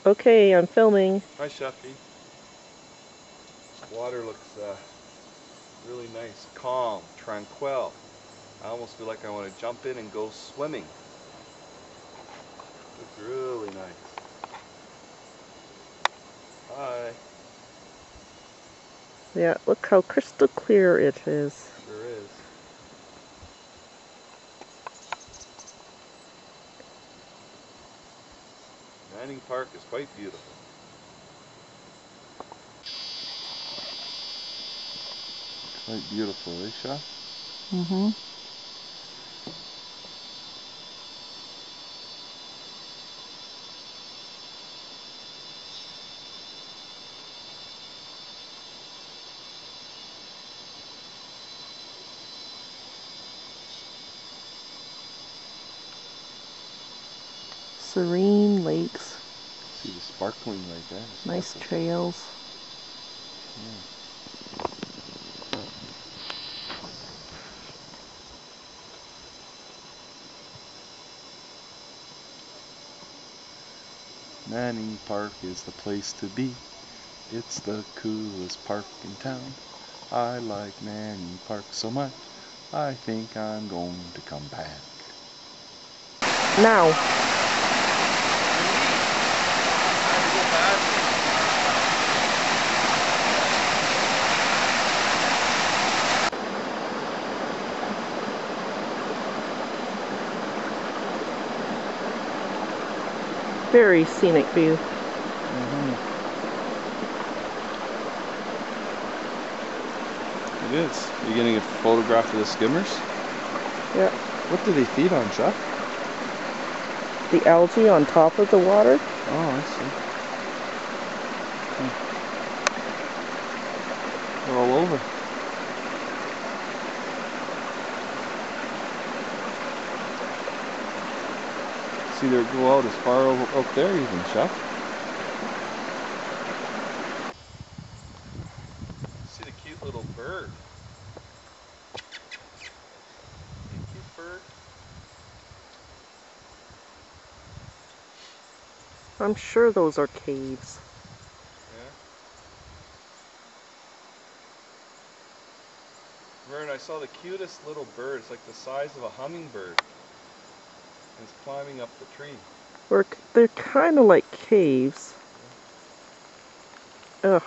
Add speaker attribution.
Speaker 1: Okay, I'm filming.
Speaker 2: Hi, Shuffy. Water looks really nice, calm, tranquil. I almost feel like I want to jump in and go swimming. Looks really nice. Hi.
Speaker 1: Yeah, look how crystal clear it is.
Speaker 2: Sure is. Manning Park is quite beautiful. Quite beautiful, eh, Shuff?
Speaker 1: Mm-hmm. Serene lakes.
Speaker 2: See the sparkling right there.
Speaker 1: Nice trails.
Speaker 2: Yeah. Manning Park is the place to be. It's the coolest park in town. I like Manning Park so much, I think I'm going to come back.
Speaker 1: Now. Very scenic view.
Speaker 2: It is. You're getting a photograph of the skimmers?
Speaker 1: Yeah.
Speaker 2: What do they feed on, Chuck?
Speaker 1: The algae on top of the water.
Speaker 2: Oh, I see. They're all over. See, they go out as far over up there even, Chuck. See the cute little bird. Cute bird.
Speaker 1: I'm sure those are caves.
Speaker 2: Yeah. Vern, I saw the cutest little bird. It's like the size of a hummingbird. And it's climbing up the tree.
Speaker 1: They're kind of like caves. Ugh.